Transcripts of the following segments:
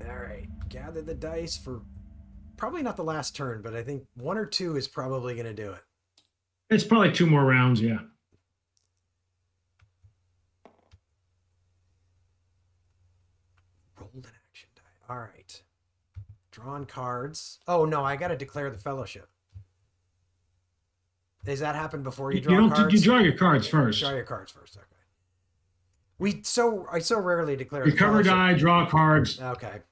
Alright, gather the dice for probably not the last turn, but I think 1 or 2 is probably going to do it. It's probably 2 more rounds, yeah. Rolled an action die. Alright. Drawn cards. Oh, no, I got to declare the fellowship. Does that happen before you draw cards? You draw your cards first. Draw your cards first, okay. I so rarely declare Recover die, draw cards. Okay.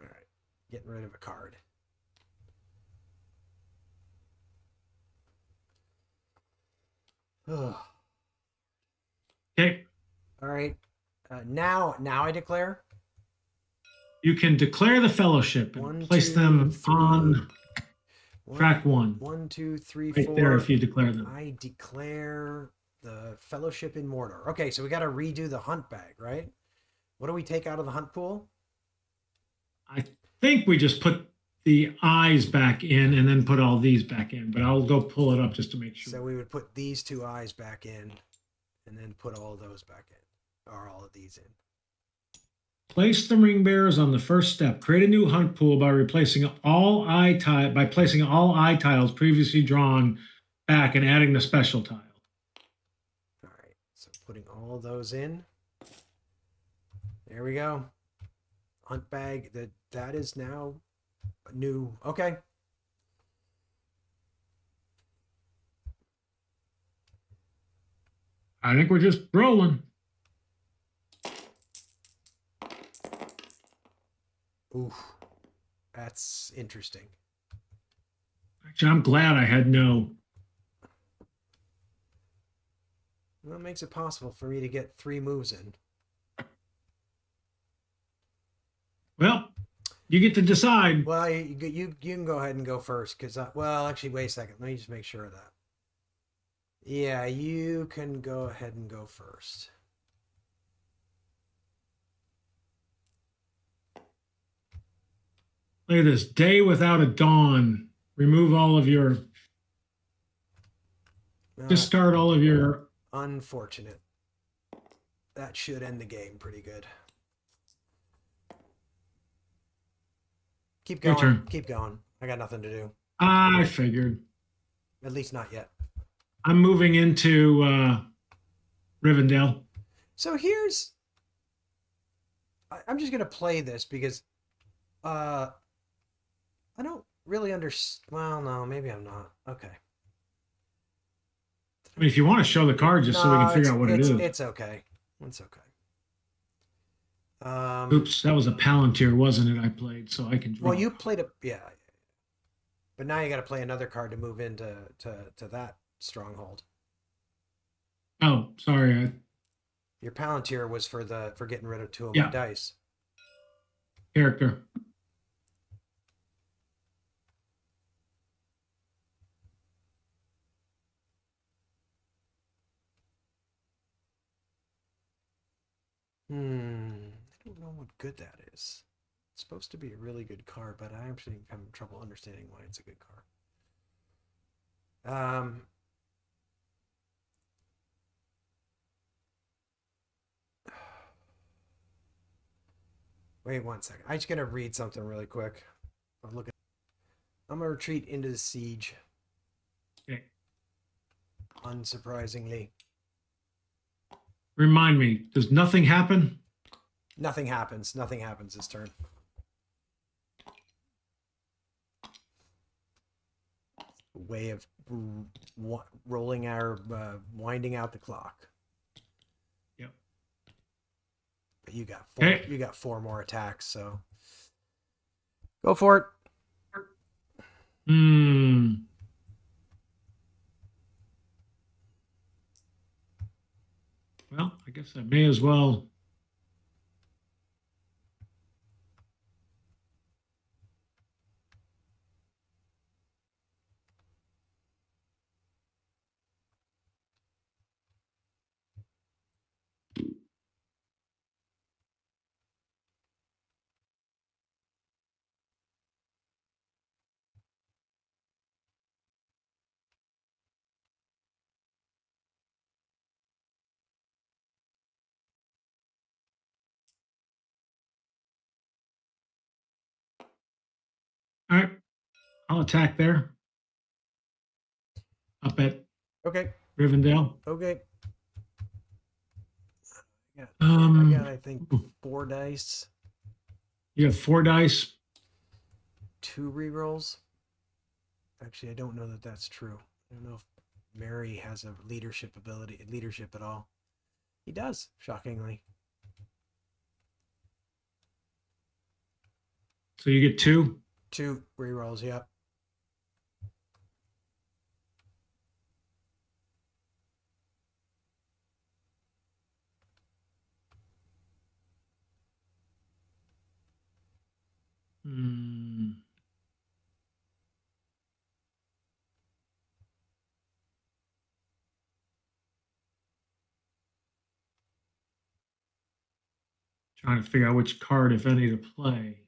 All right. Getting rid of a card. Okay. All right. Now I declare. You can declare the fellowship and place them on track 1. 1, 2, 3, right 4. There, if you declare them. I declare the fellowship in Mordor. Okay, so we got to redo the hunt bag, right? What do we take out of the hunt pool? I think we just put the eyes back in and then put all these back in, but I'll go pull it up just to make sure. So we would put these 2 eyes back in and then put all those back in, or all of these in. Place the ring bearers on the first step. Create a new hunt pool by placing all eye tiles previously drawn back and adding the special tile. All right, so putting all those in. There we go. Hunt bag, that is now new. Okay. I think we're just rolling. Ooh, that's interesting. Actually, I'm glad I had no. Well, it makes it possible for me to get 3 moves in. Well, you get to decide. Well, you can go ahead and go first, because well, actually, wait a second. Let me just make sure of that. Yeah, you can go ahead and go first. Look at this. Day without a dawn. Remove all of your. Discard all of your. Unfortunate. That should end the game pretty good. Keep going. Your turn. Keep going. I got nothing to do. I figured. At least not yet. I'm moving into Rivendell. So here's. I'm just gonna play this because, I don't really understand. Well, no, maybe I'm not. Okay. I mean, if you want to show the card just so we can figure out what it is. It's okay. It's okay. Oops, that was a Palantir, wasn't it? I played, so I can draw. Well, you played a yeah, but now you got to play another card to move into to that stronghold. Oh, sorry. Your Palantir was for getting rid of 2 of my dice. Character. I don't know what good that is. It's supposed to be a really good card, but I actually have trouble understanding why it's a good card. Wait 1 second. I'm just gonna read something really quick. I'm gonna retreat into the siege. Okay. Unsurprisingly. Remind me, does nothing happen? Nothing happens. Nothing happens this turn. Way of rolling our winding out the clock. But you got 4. Okay. You got 4 more attacks, so go for it. Hmm. Well, I guess I may as well. All right. I'll attack there. Up at Okay. Rivendell. Okay. I got I think 4 dice, You have 4 dice. 2 rerolls. Actually, I don't know that that's true. I don't know if Mary has a leadership at all. He does, shockingly. So you get 2. 2 rerolls, yeah. Hmm. Trying to figure out which card, if any, to play.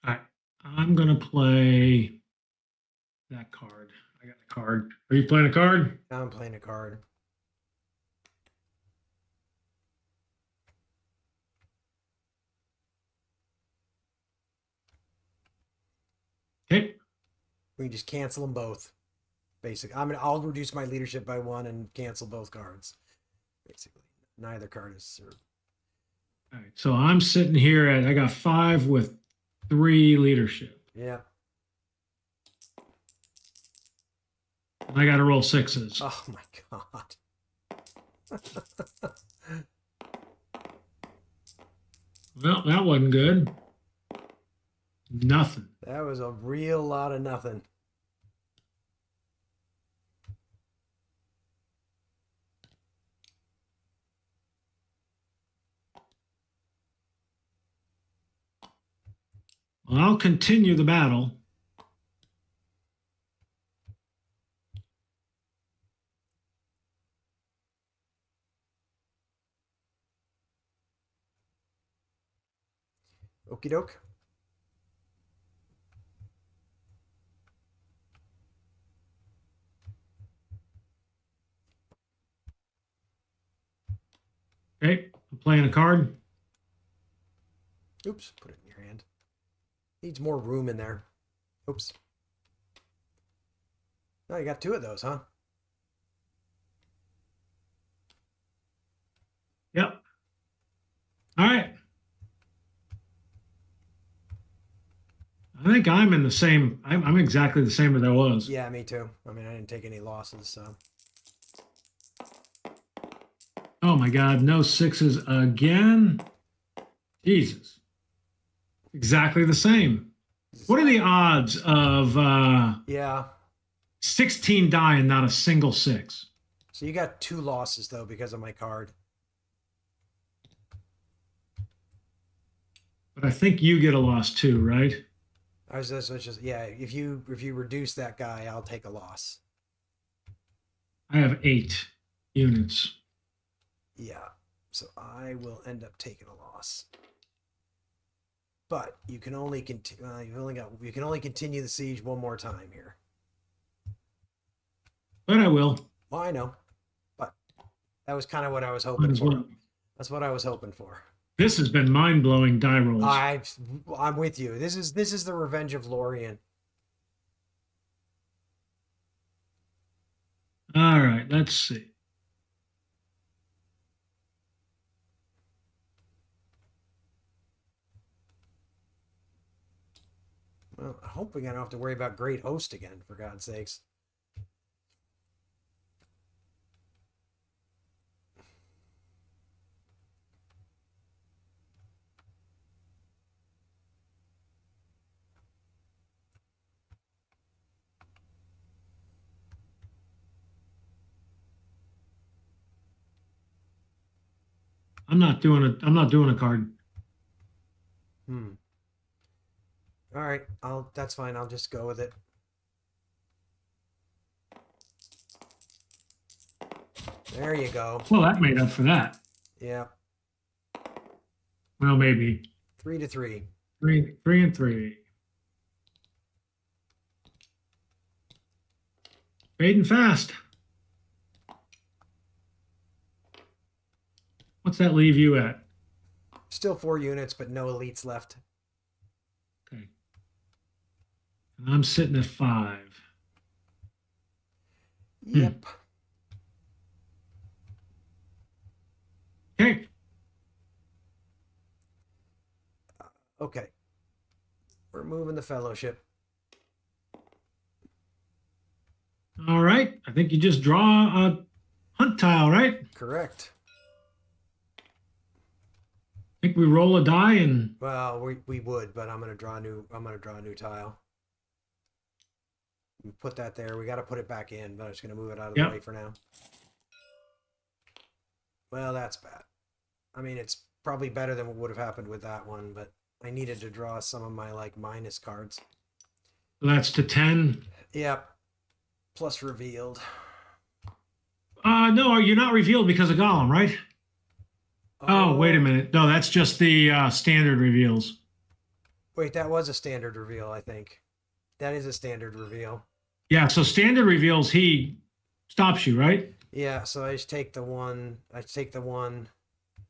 All right. I'm going to play that card. I got a card. Are you playing a card? Now I'm playing a card. Okay. We can just cancel them both. Basically, I'll reduce my leadership by 1 and cancel both cards. Basically, neither card is served. All right. So I'm sitting here at, I got 5 with 3 leadership. Yeah. And I got to roll 6s. Oh my god. Well, that wasn't good. Nothing. That was a real lot of nothing. Well, I'll continue the battle. Okie doke. Okay. I'm playing a card. Oops, put it in your hand. Needs more room in there. Oops. Oh, you got 2 of those, huh? Yep. All right. I think I'm in the same. I'm exactly the same as I was. Yeah, me too. I mean, I didn't take any losses, so. Oh my God, no 6s again. Jesus. Exactly the same. What are the odds of Yeah. 16 die and not a single 6? So you got 2 losses though because of my card. But I think you get a loss too, right? I was just yeah. If you reduce that guy, I'll take a loss. I have 8 units. Yeah. So I will end up taking a loss. But you can only continue. You can only continue the siege 1 more time here. But I will. Well, I know, but that was kind of what I was hoping for. Well. That's what I was hoping for. This has been mind-blowing die rolls. I'm with you. This is the revenge of Lorien. All right, let's see. Well, I hope we don't have to worry about Great Host again, for God's sakes. I'm not doing it. I'm not doing a card. Hmm. All right. That's fine. I'll just go with it. There you go. Well, that made up for that. Yeah. Well, maybe 3-3. three and three. Fading fast. What's that leave you at? Still 4 units, but no elites left. Okay. And I'm sitting at 5. Yep. Okay. Okay. We're moving the fellowship. All right. I think you just draw a hunt tile, right? Correct. I think we roll a die and Well, we would, but I'm gonna draw a new tile. Put that there. We got to put it back in, but I'm just gonna move it out of the way for now. Well, that's bad. I mean, it's probably better than what would have happened with that one, but I needed to draw some of my like minus cards. that's to 10. Yep. Plus revealed. No, you're not revealed because of Gollum, right? Oh, wait a minute. No, that's just the standard reveals. Wait, that was a standard reveal, I think. That is a standard reveal. Yeah, so standard reveals, he stops you, right? Yeah, so I just take the one. I take the one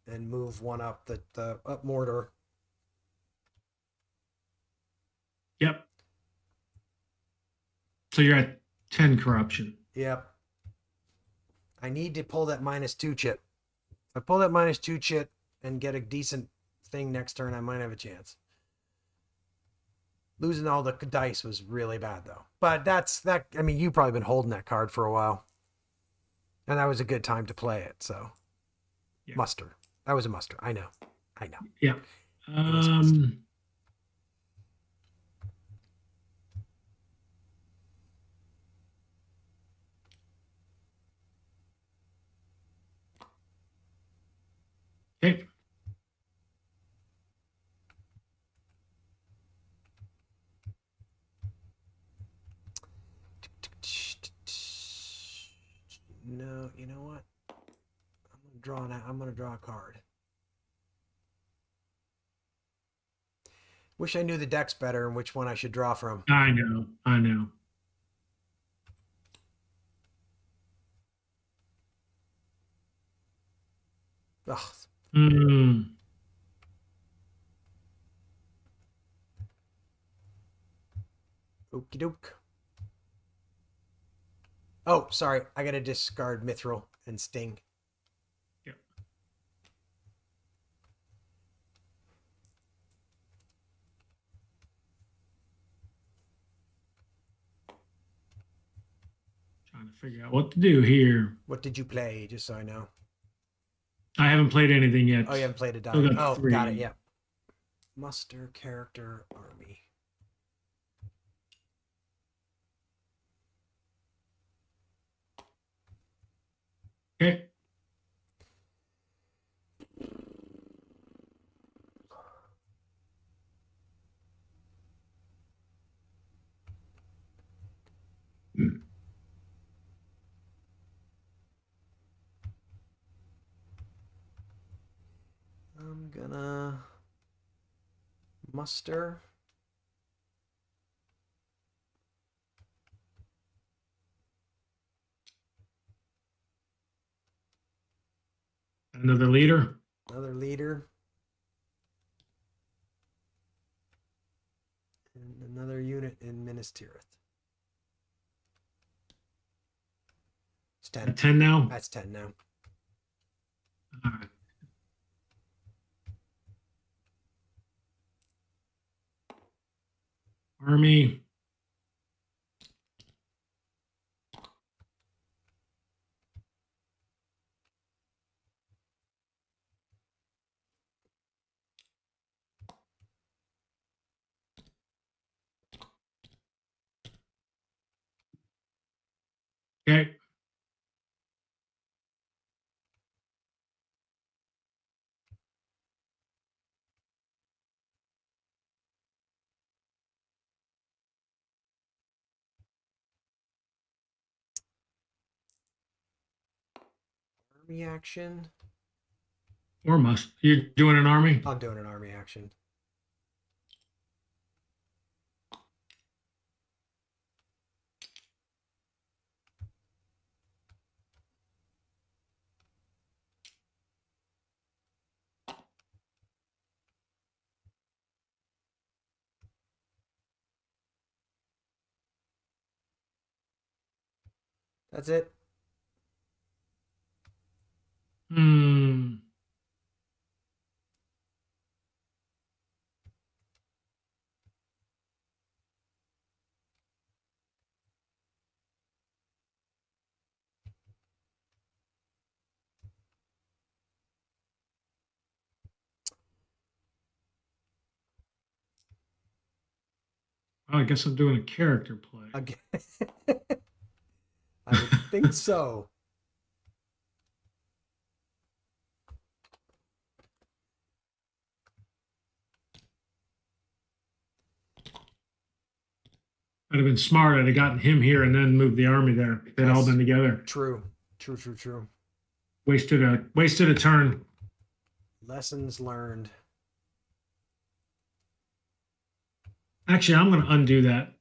and move one up the up mortar. Yep. So you're at 10 corruption. Yep. I need to pull that -2 chip. If I pull that -2 chip and get a decent thing next turn, I might have a chance. Losing all the dice was really bad, though. But that's that. I mean, you've probably been holding that card for a while, and that was a good time to play it. So, yeah. Muster. That was a muster. I know. Yeah. Okay. No, you know what? I'm gonna draw a card. Wish I knew the decks better and which one I should draw from. I know. Ugh. Okie doke. Oh, sorry. I gotta discard Mithril and Sting. Yep. Trying to figure out what to do here. What did you play, just so I know? I haven't played anything yet. Oh, you haven't played a die. Oh, 3. Got it. Yeah. Muster character army. Okay. I'm gonna muster. Another leader. Another leader. And another unit in Minas Tirith. It's 10. At 10 now? That's 10 now. All right. Army. Okay. Army action. Or must. You're doing an army? I'm doing an army action. That's it. Hmm. Well, I guess I'm doing a character play. Again. I would think so. I'd have been smart. I'd have gotten him here and then moved the army there. They'd all been together. True. True. Wasted a turn. Lessons learned. Actually, I'm going to undo that.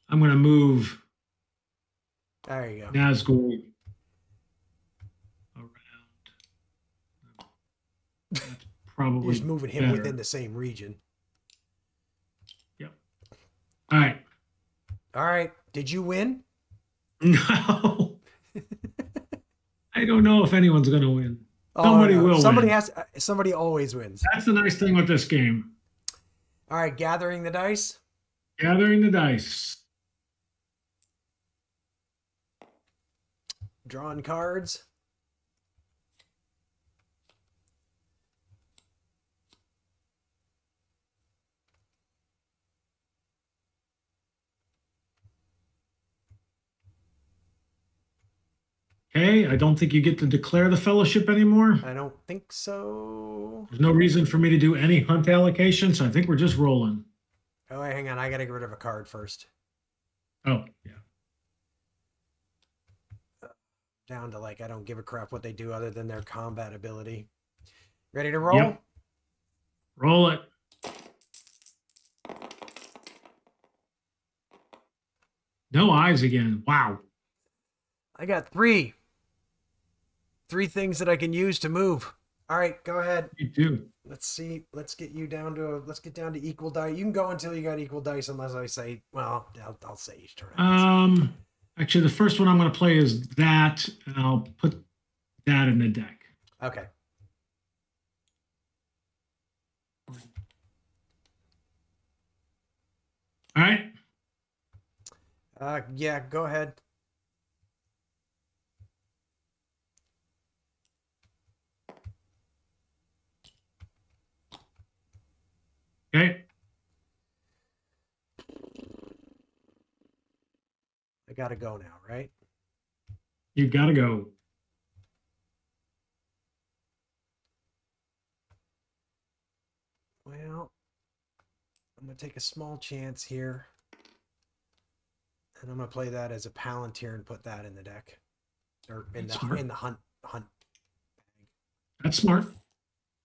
I'm going to move There you go. Nazgul around. That's probably You're just moving him better. within the same region. Yep. All right. All right. Did you win? No. I don't know if anyone's going to win. Oh, Somebody no. will Somebody win. has. Somebody always wins. That's the nice thing with this game. All right. Gathering the dice. Gathering the dice. Drawing cards. Okay, I don't think you get to declare the fellowship anymore. I don't think so. There's no reason for me to do any hunt allocation, so I think we're just rolling. Oh, wait, hang on. I got to get rid of a card first. Oh, yeah. Down to I don't give a crap what they do other than their combat ability. Ready to roll? Yep. Roll it. No eyes again. Wow. I got three. Three things that I can use to move. All right, go ahead. You do. Let's see. Let's get you down to let's get down to equal dice. You can go until you got equal dice, unless I say. Well, I'll say each turn. Actually, the first one I'm going to play is that, and I'll put that in the deck. Okay. All right. Yeah. Go ahead. Okay. I gotta go now, right? You got to go. Well, I'm gonna take a small chance here, and I'm gonna play that as a Palantir and put that in the deck, or in That's the smart. in the hunt. That's smart,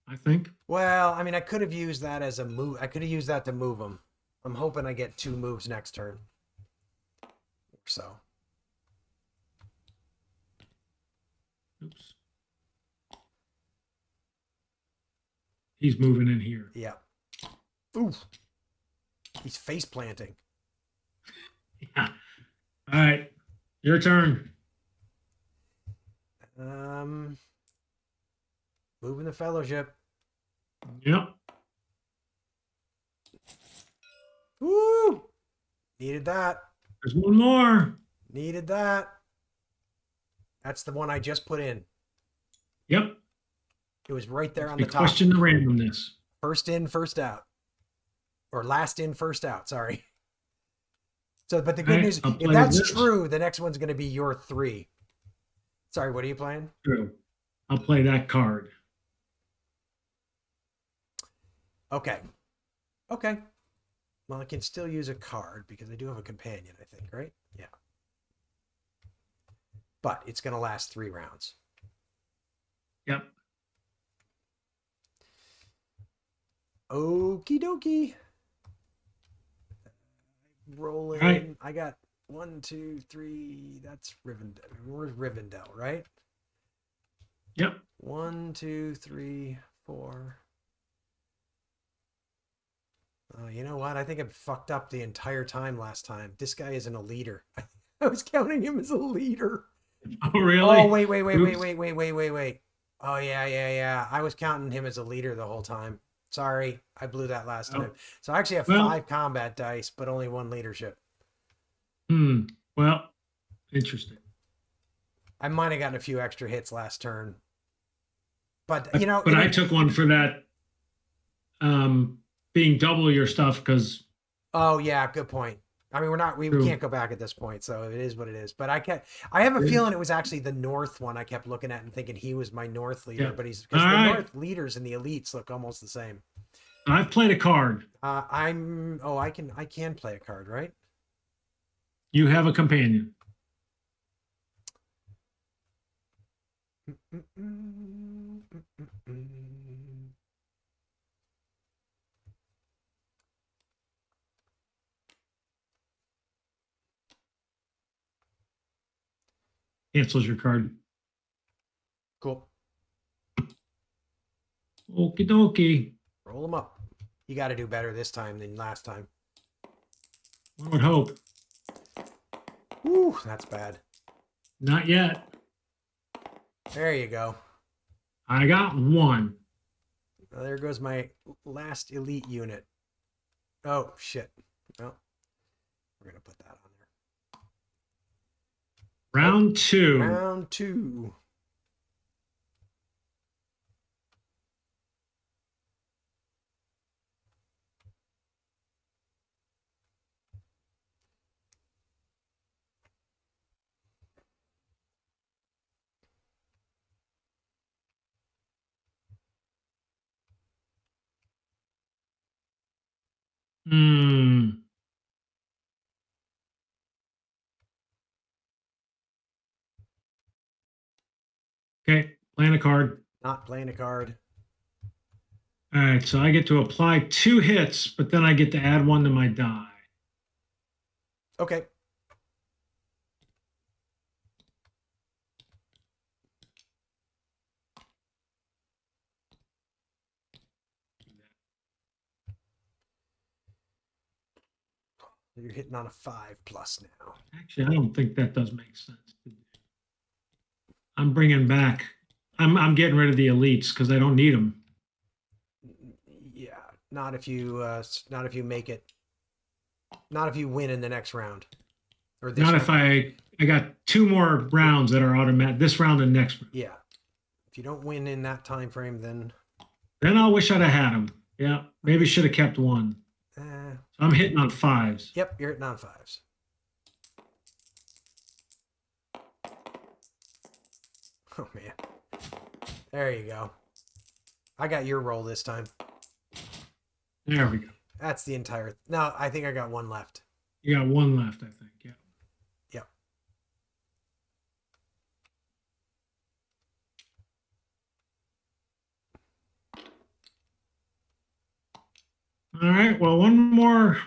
I think. Well, I mean, I could have used that as a move. I could have used that to move them. I'm hoping I get 2 moves next turn. So. Oops. He's moving in here. Yeah. Ooh. He's face planting. Yeah. All right. Your turn. Moving the fellowship. Yep. Woo! Needed that. There's one more. Needed that. That's the one I just put in. Yep. It was right there on We the top. question the randomness. First in, first out. Or last in, first out. Sorry. So, but the good news, if that's true, the next one's going to be your 3. Sorry, what are you playing? True. I'll play that card. Okay. Okay. Well, I can still use a card because I do have a companion, I think, right? Yeah. But it's going to last 3 rounds. Yep. Okie dokie. Rolling. Right. I got 1, 2, 3. That's Rivendell. Where's Rivendell, right? Yep. 1, 2, 3, 4. Oh, you know what? I think I fucked up the entire time last time. This guy isn't a leader. I was counting him as a leader. Oh, really? Oh, wait. Oh, yeah. I was counting him as a leader the whole time. Sorry, I blew that last time. So I actually have 5 combat dice, but only 1 leadership. Well, interesting. I might have gotten a few extra hits last turn. But, I took one for that being double your stuff because. Oh, yeah, good point. I mean, we can't go back at this point, so it is what it is. But I have a feeling it was actually the North one I kept looking at and thinking he was my North leader, but he's because the North leaders and the elites look almost the same. I've played a card. I can play a card, right? You have a companion. Cancels your card. Cool. Okie dokie. Roll them up. You got to do better this time than last time. One would hope. Ooh, that's bad. Not yet. There you go. I got 1. Well, there goes my last elite unit. Oh, shit. Well, we're going to put that on there. Round 2. Round 2. Okay, playing a card. Not playing a card. All right, so I get to apply 2 hits, but then I get to add 1 to my die. Okay. You're hitting on a 5+ now. Actually, I don't think that does make sense. I'm bringing back. I'm getting rid of the elites because I don't need them. Yeah, not if you make it. Not if you win in the next round. Or this. Not round. If I got 2 more rounds that are automatic. This round and next round. Yeah, if you don't win in that time frame, then I'll wish I'd have had them. Yeah, maybe should have kept 1. So I'm hitting on 5s. Yep, you're hitting on 5s. Oh, man. There you go. I got your roll this time. There we go. That's the entire... No, I think I got 1 left. You got 1 left, I think. Yeah. Yep. All right. Well, 1 more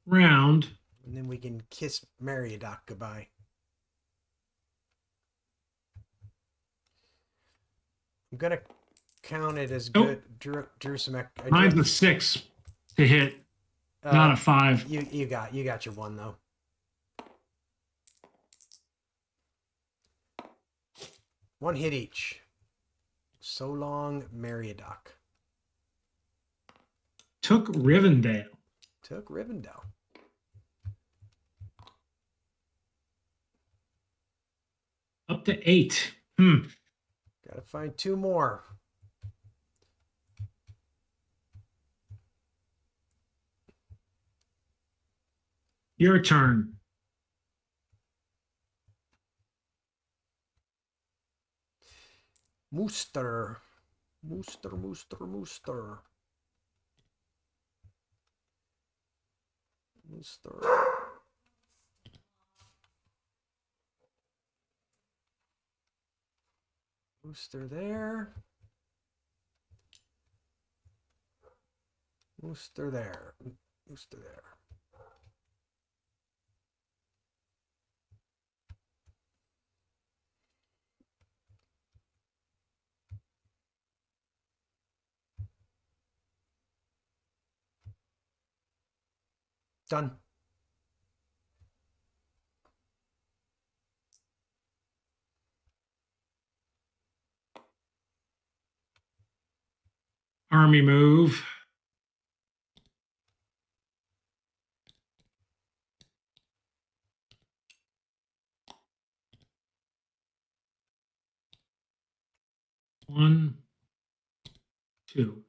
round. And then we can kiss Meriadoc goodbye. I'm going to count it as good. Drew some... Mine's a 6 to hit, not a 5. You got your 1, though. 1 hit each. So long, Meriadoc. Took Rivendell. Took Rivendell. Up to 8. Gotta find 2 more. Your turn. Mooster. Mooster, Mooster, Mooster. Mooster. Mooster there. Mooster there. Mooster there. Done. Army move. One, 2.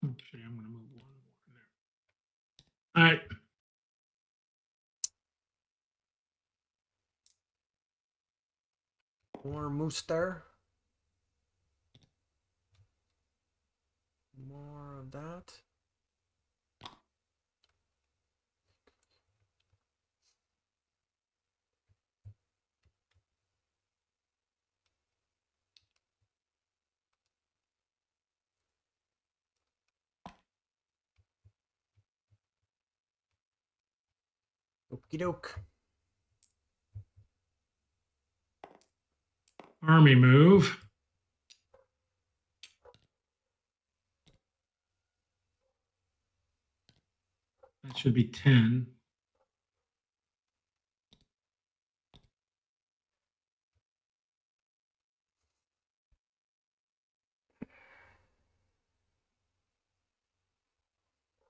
Actually, I'm going to move 1 more there. All right. More Mooster. More of that. Okie doke. Army move. That should be 10.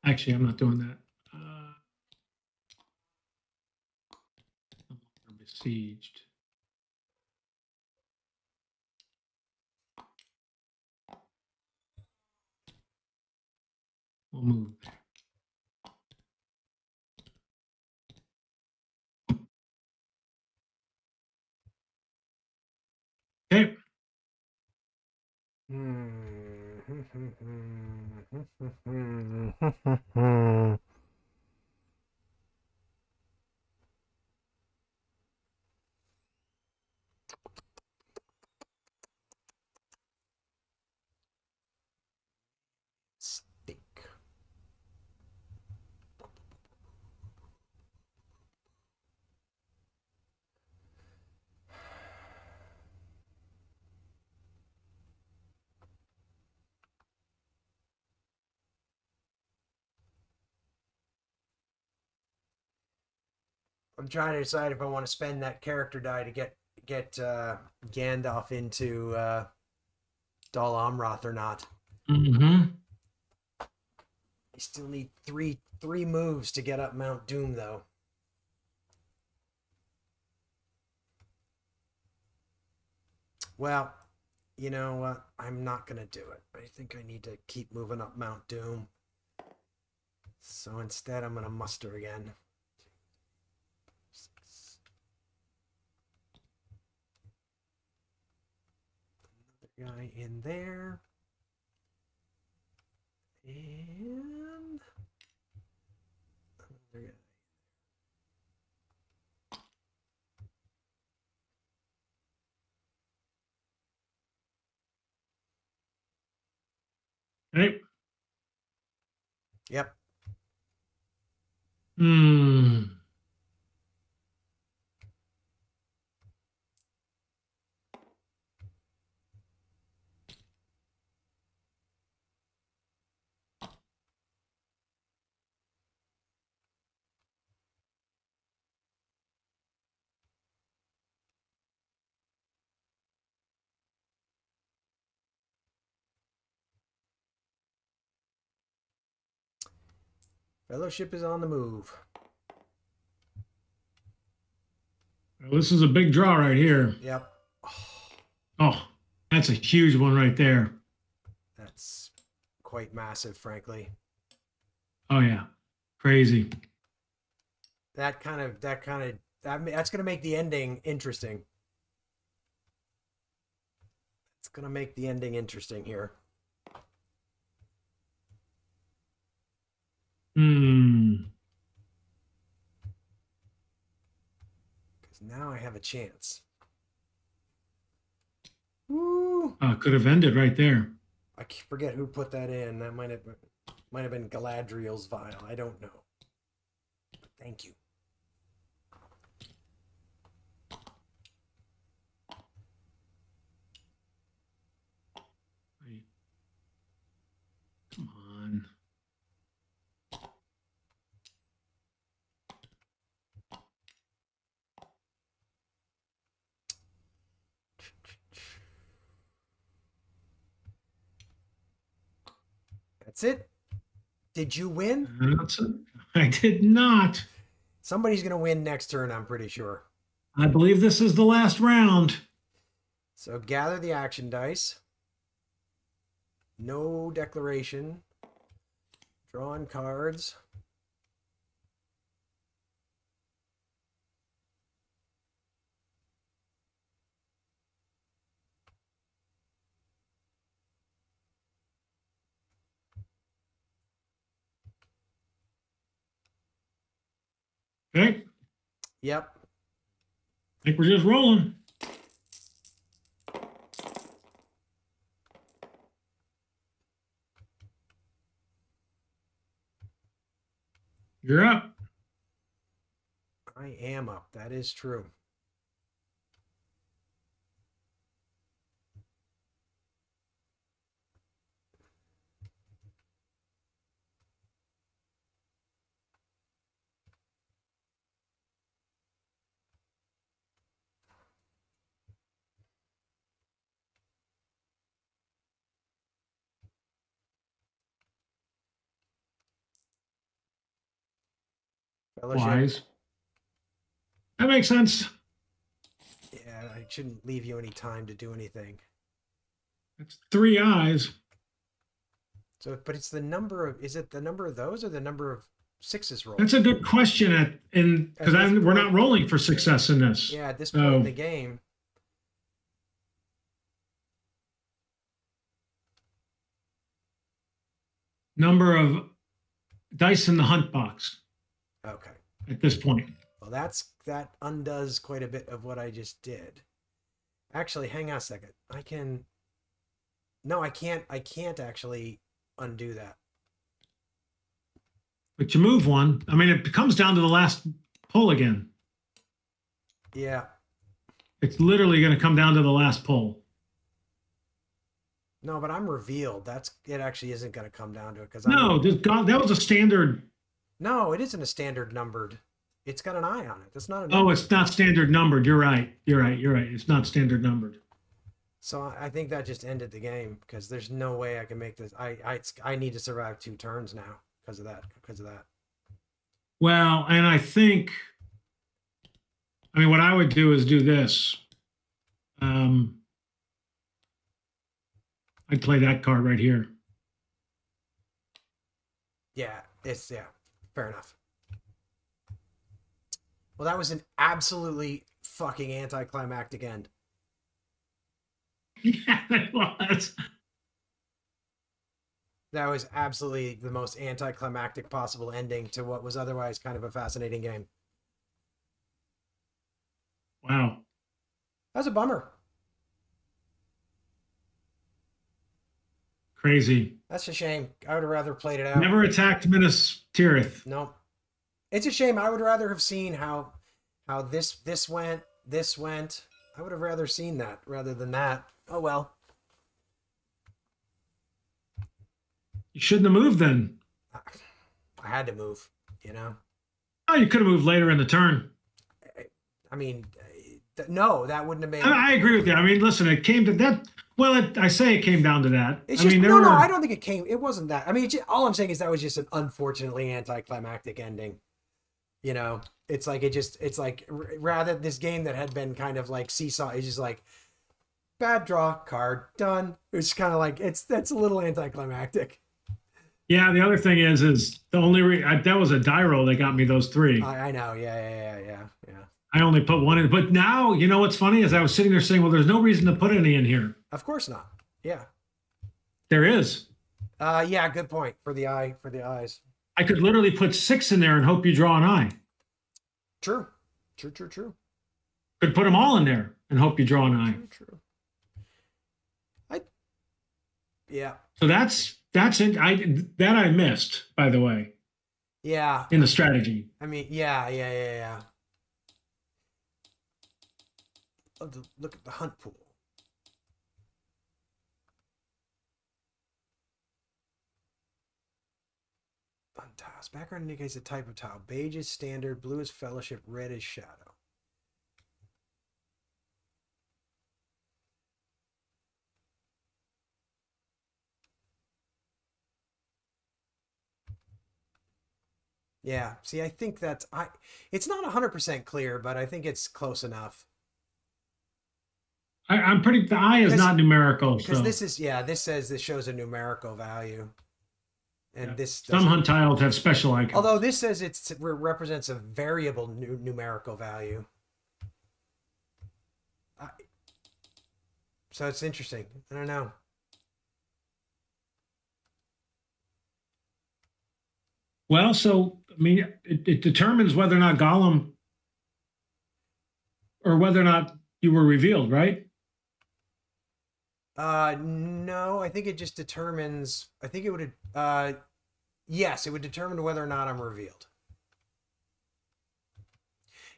Actually, I'm not doing that. Besieged. We'll move there. Okay. Steak. I'm trying to decide if I want to spend that character die to get Gandalf into Dol Amroth or not. Mm-hmm. You still need three moves to get up Mount Doom, though. Well, you know what? I'm not gonna do it. I think I need to keep moving up Mount Doom. So instead, I'm gonna muster again. Another guy in there. And another guy. Okay. Yep. Hmm. Fellowship is on the move. Well, this is a big draw right here. Yep. Oh, that's a huge one right there. That's quite massive, frankly. Oh yeah, crazy. That's going to make the ending interesting. It's going to make the ending interesting here. Because now I have a chance. Woo! Could have ended right there. I forget who put that in. That might have been Galadriel's vial. I don't know. But thank you. Come on. That's it. Did you win? I did not. Somebody's going to win next turn, I'm pretty sure. I believe this is the last round. So gather the action dice. No declaration. Draw on cards. Okay. Yep. I think we're just rolling. You're up. I am up. That is true. Fellowship. Wise. That makes sense. Yeah, I shouldn't leave you any time to do anything. That's 3 eyes. So, but it's the number of, is it the number of those or the number of sixes rolled? That's a good question because we're not rolling for success in this. Yeah, at this point in the game. Number of dice in the hunt box. Okay. At this point. Well, that undoes quite a bit of what I just did. Actually, hang on a second. I can't actually undo that. But you move one. I mean, it comes down to the last pull again. Yeah. It's literally going to come down to the last pull. No, but I'm revealed. It actually isn't going to come down to it because that was a standard. No, it isn't a standard numbered. It's got an eye on it. That's not a number. Oh, it's not standard numbered. You're right. It's not standard numbered. So I think that just ended the game because there's no way I can make this. I need to survive 2 turns now because of that. Well, and I think, what I would do is do this. I'd play that card right here. Yeah, fair enough. Well, that was an absolutely fucking anticlimactic end. Yeah, it was. That was absolutely the most anticlimactic possible ending to what was otherwise kind of a fascinating game. Wow. That was a bummer. Crazy. That's a shame. I would have rather played it out. Never attacked Minas Tirith. No. It's a shame. I would rather have seen how this went. I would have rather seen that rather than that. Oh well. You shouldn't have moved then. I had to move, you know. Oh, you could have moved later in the turn. I mean, No, that wouldn't have made. I agree with you. I mean, listen, it came to that. Well, I say it came down to that. It's I just mean, no. I don't think it came. It wasn't that. I mean, all I'm saying is that was just an unfortunately anticlimactic ending. You know, it's like it's like rather this game that had been kind of like seesaw. It's just like bad draw card done. It's kind of like that's a little anticlimactic. Yeah, the other thing is the only that was a die roll that got me those three. I know. Yeah. I only put one in, but now you know what's funny is I was sitting there saying, well, there's no reason to put any in here. Of course not. Yeah. There is. Yeah. Good point for the eyes. I could literally put 6 in there and hope you draw an eye. True. Could put them all in there and hope you draw an eye. True. Yeah. So that's I missed, by the way. Yeah. In the strategy. I mean, yeah. Look at the hunt pool. Fun tiles. Background indicates the type of tile. Beige is standard, blue is fellowship, red is shadow. Yeah. See, I think it's not 100% clear, but I think it's close enough. I'm pretty. The eye is not numerical because so. this says this shows a numerical value, and this some hunt tiles have special icons. Although this says it represents a variable numerical value. So it's interesting. I don't know. Well, so I mean, it determines whether or not Gollum, or whether or not you were revealed, right? No, I think it just determines. I think it would. Yes, it would determine whether or not I'm revealed.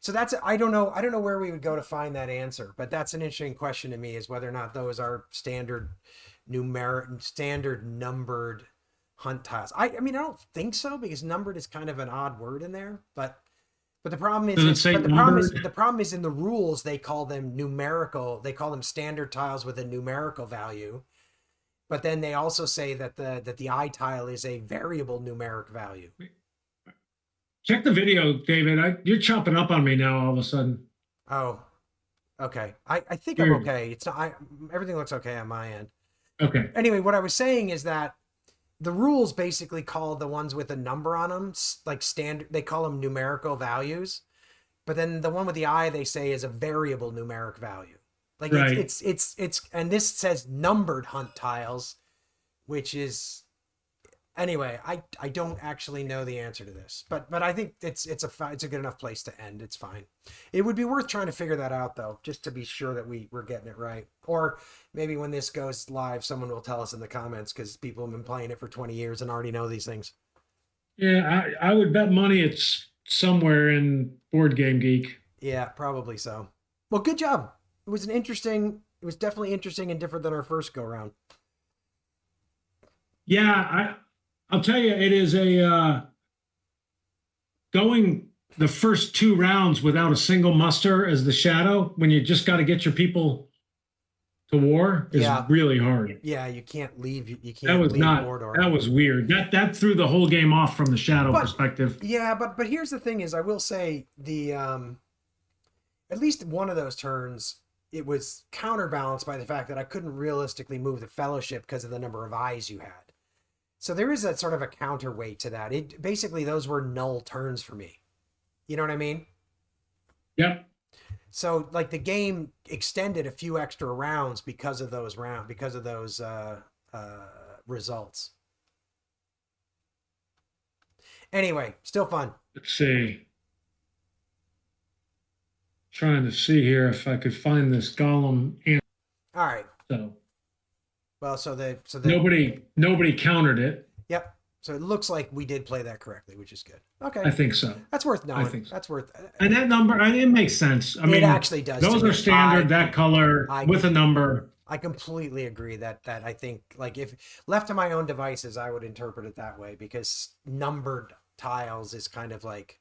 So that's. I don't know where we would go to find that answer, but that's an interesting question to me: is whether or not those are standard numbered hunt tiles. I mean, I don't think so because numbered is kind of an odd word in there, but the problem is, the problem is in the rules they call them numerical. They call them standard tiles with a numerical value, but then they also say that the eye tile is a variable numeric value. Check the video, David. You're chopping up on me now all of a sudden. Oh, okay. I think I'm okay. It's not. Everything looks okay on my end. Okay. Anyway, what I was saying is that the rules basically call the ones with a number on them like standard. They call them numerical values, but then the one with the eye they say is a variable numeric value. Like right. it's and this says numbered hunt tiles, which is anyway. I don't actually know the answer to this, but I think it's a good enough place to end. It's fine. It would be worth trying to figure that out though, just to be sure that we're getting it right. Or maybe when this goes live, someone will tell us in the comments because people have been playing it for 20 years and already know these things. Yeah, I would bet money it's somewhere in Board Game Geek. Yeah, probably so. Well, good job. It was definitely interesting and different than our first go round. Yeah, I'll tell you, it is going the first 2 rounds without a single muster as the Shadow when you just got to get your people to war is really hard. Yeah, you can't leave. You can't. That was leave not. Mordor. That was weird. That threw the whole game off from the Shadow perspective. Yeah, but here's the thing: is I will say the at least one of those turns it was counterbalanced by the fact that I couldn't realistically move the Fellowship because of the number of eyes you had. So there is a sort of a counterweight to that. It basically those were null turns for me. You know what I mean? Yep. So like the game extended a few extra rounds because of those results. Anyway, still fun. Let's see. Trying to see here if I could find this Gollum. All right. So nobody countered it. Yep. So it looks like we did play that correctly, which is good. Okay. I think so. That's worth knowing. I think so. That's worth. And that number, it makes sense. I mean, it actually does. Those are standard. That color with a number. I completely agree that I think like if left to my own devices, I would interpret it that way because numbered tiles is kind of like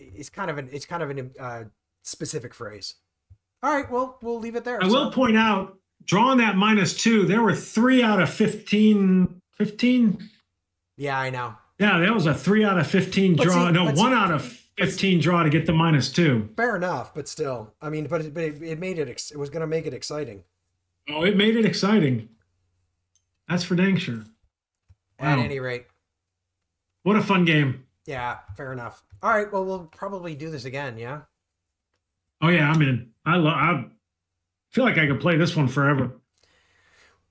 it's kind of an specific phrase. All right, well, we'll leave it there. I will point out, drawing that -2, there were 3 out of 15. 15? Yeah, I know. Yeah, that was a 3 out of 15 draw. No, 1 out of 15 draw to get the -2. Fair enough, but still, I mean, but it made it. It was going to make it exciting. Oh, it made it exciting. That's for dang sure. Wow. At any rate, what a fun game. Yeah, fair enough. All right, well, we'll probably do this again. Yeah. Oh yeah, I'm in. I feel like I could play this one forever.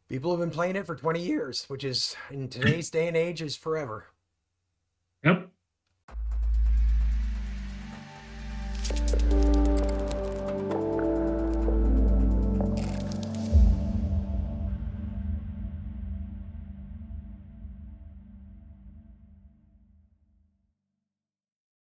People have been playing it for 20 years, which is in today's day and age is forever. Yep.